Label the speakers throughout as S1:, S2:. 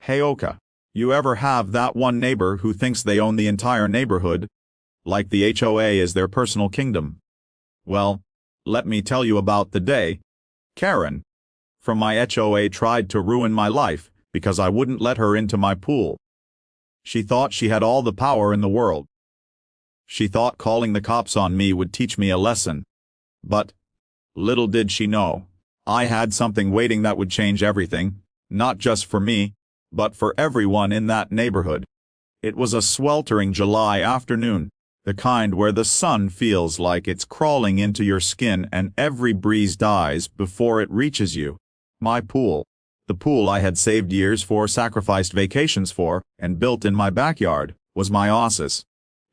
S1: Hey Oka, you ever have that one neighbor who thinks they own the entire neighborhood? Like the HOA is their personal kingdom? Well, let me tell you about the day Karen from my HOA tried to ruin my life because I wouldn't let her into my pool. She thought she had all the power in the world. She thought calling the cops on me would teach me a lesson. But little did she know, I had something waiting that would change everything, not just for me, but for everyone in that neighborhood. It was a sweltering July afternoon, the kind where the sun feels like it's crawling into your skin and every breeze dies before it reaches you. My pool, the pool I had saved years for, sacrificed vacations for, and built in my backyard, was my oasis.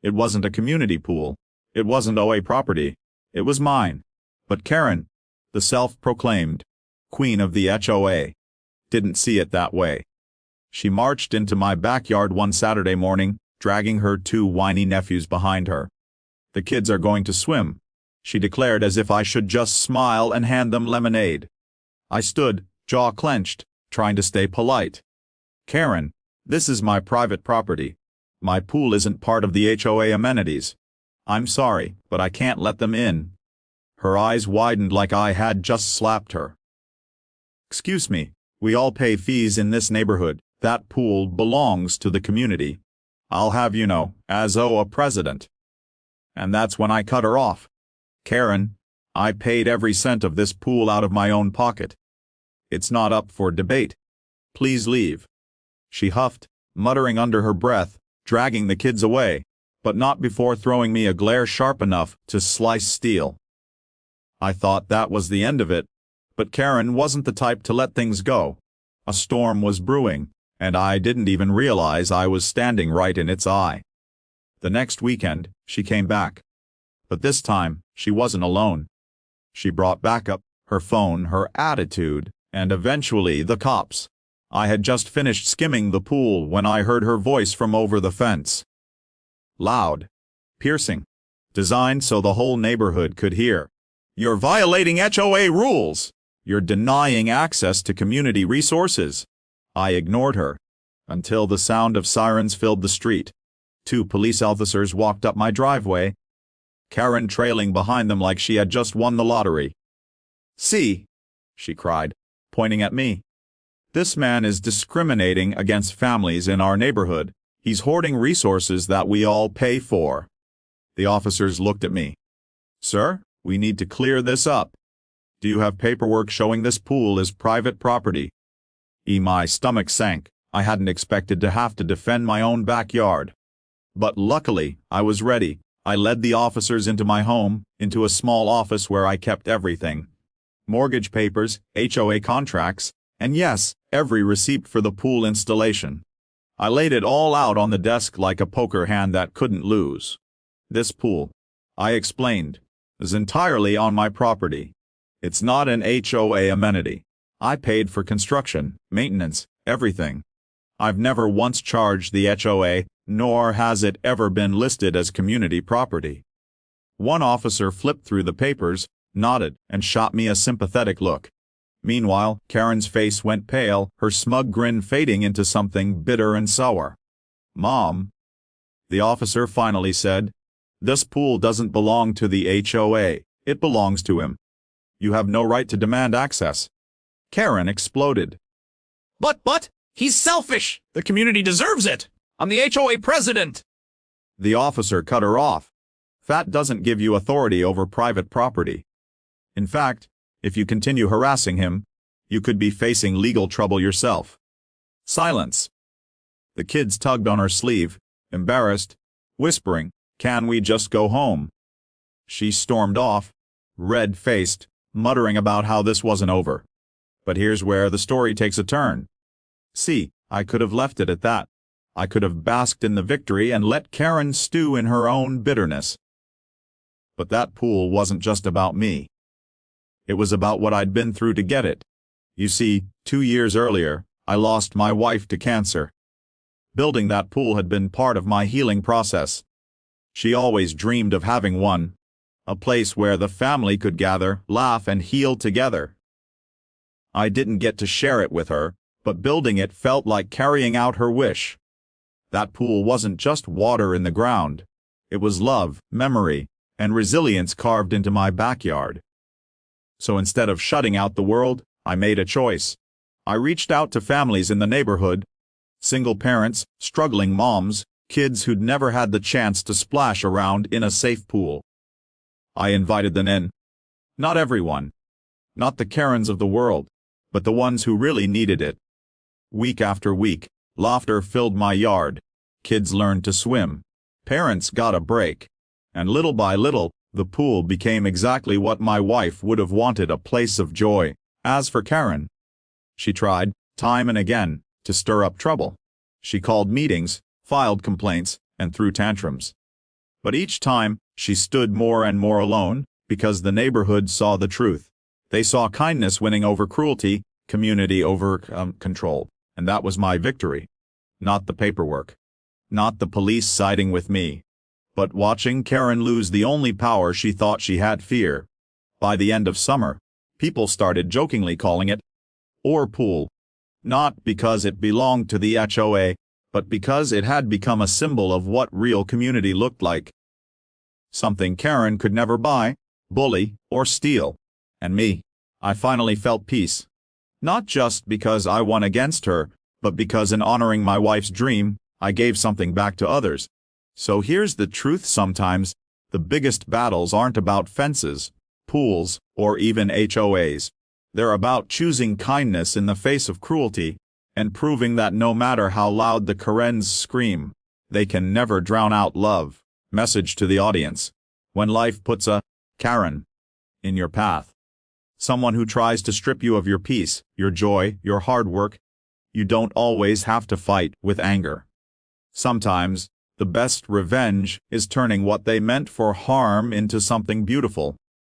S1: It wasn't a community pool. It wasn't OA property. It was mine. But Karen, the self-proclaimed queen of the HOA, didn't see it that way. She marched into my backyard one Saturday morning, dragging her two whiny nephews behind her. "The kids are going to swim," she declared, as if I should just smile and hand them lemonade. I stood, jaw clenched, trying to stay polite. "Karen, this is my private property. My pool isn't part of the HOA amenities. I'm sorry, but I can't let them in." Her eyes widened like I had just slapped her. "Excuse me, we all pay fees in this neighborhood. That pool belongs to the community. I'll have you know, as HOA president." And that's when I cut her off. "Karen, I paid every cent of this pool out of my own pocket. It's not up for debate. Please leave." She huffed, muttering under her breath, dragging the kids away, but not before throwing me a glare sharp enough to slice steel. I thought that was the end of it, but Karen wasn't the type to let things go. A storm was brewing, and I didn't even realize I was standing right in its eye. The next weekend, she came back. But this time, she wasn't alone. She brought backup, her phone, her attitude, and eventually the cops. I had just finished skimming the pool when I heard her voice from over the fence. Loud, piercing, designed so the whole neighborhood could hear. "You're violating HOA rules! You're denying access to community resources." I ignored her, until the sound of sirens filled the street. Two police officers walked up my driveway, Karen trailing behind them like she had just won the lottery. "See," she cried, pointing at me. "This man is discriminating against families in our neighborhood. He's hoarding resources that we all pay for." The officers looked at me. "Sir, we need to clear this up. Do you have paperwork showing this pool is private property?" My stomach sank. I hadn't expected to have to defend my own backyard. But luckily, I was ready. I led the officers into my home, into a small office where I kept everything. Mortgage papers, HOA contracts, and yes, every receipt for the pool installation. I laid it all out on the desk like a poker hand that couldn't lose. "This pool," I explained, "is entirely on my property. It's not an HOA amenity. I paid for construction, maintenance, everything. I've never once charged the HOA, nor has it ever been listed as community property." One officer flipped through the papers, nodded, and shot me a sympathetic look. Meanwhile, Karen's face went pale, her smug grin fading into something bitter and sour. "Mom," the officer finally said, "this pool doesn't belong to the HOA, it belongs to him. You have no right to demand access." Karen exploded.
S2: But, he's selfish! The community deserves it! I'm the HOA president!"
S1: The officer cut her off. "That doesn't give you authority over private property. In fact, if you continue harassing him, you could be facing legal trouble yourself." Silence. The kids tugged on her sleeve, embarrassed, whispering, "Can we just go home?" She stormed off, red-faced, muttering about how this wasn't over. But here's where the story takes a turn. See, I could have left it at that. I could have basked in the victory and let Karen stew in her own bitterness. But that pool wasn't just about me. It was about what I'd been through to get it. You see, 2 years earlier, I lost my wife to cancer. Building that pool had been part of my healing process. She always dreamed of having one. A place where the family could gather, laugh, and heal together. I didn't get to share it with her, but building it felt like carrying out her wish. That pool wasn't just water in the ground. It was love, memory, and resilience carved into my backyard. So instead of shutting out the world, I made a choice. I reached out to families in the neighborhood, single parents, struggling moms, kids who'd never had the chance to splash around in a safe pool. I invited them in. Not everyone. Not the Karens of the world, but the ones who really needed it. Week after week, laughter filled my yard. Kids learned to swim. Parents got a break. And little by little, the pool became exactly what my wife would have wanted, a place of joy. As for Karen, she tried, time and again, to stir up trouble. She called meetings, filed complaints, and threw tantrums. But each time, she stood more and more alone, because the neighborhood saw the truth. They saw kindness winning over cruelty, community over control. And that was my victory. Not the paperwork. Not the police siding with me. But watching Karen lose the only power she thought she had, fear. By the end of summer, people started jokingly calling it our pool. Not because it belonged to the HOA, but because it had become a symbol of what real community looked like. Something Karen could never buy, bully, or steal. And me, I finally felt peace. Not just because I won against her, but because in honoring my wife's dream, I gave something back to others. So here's the truth: sometimes, the biggest battles aren't about fences, pools, or even HOAs. They're about choosing kindness in the face of cruelty, and proving that no matter how loud the Karens scream, they can never drown out love. Message to the audience: when life puts a Karen in your path, someone who tries to strip you of your peace, your joy, your hard work, you don't always have to fight with anger. Sometimes, the best revenge is turning what they meant for harm into something beautiful.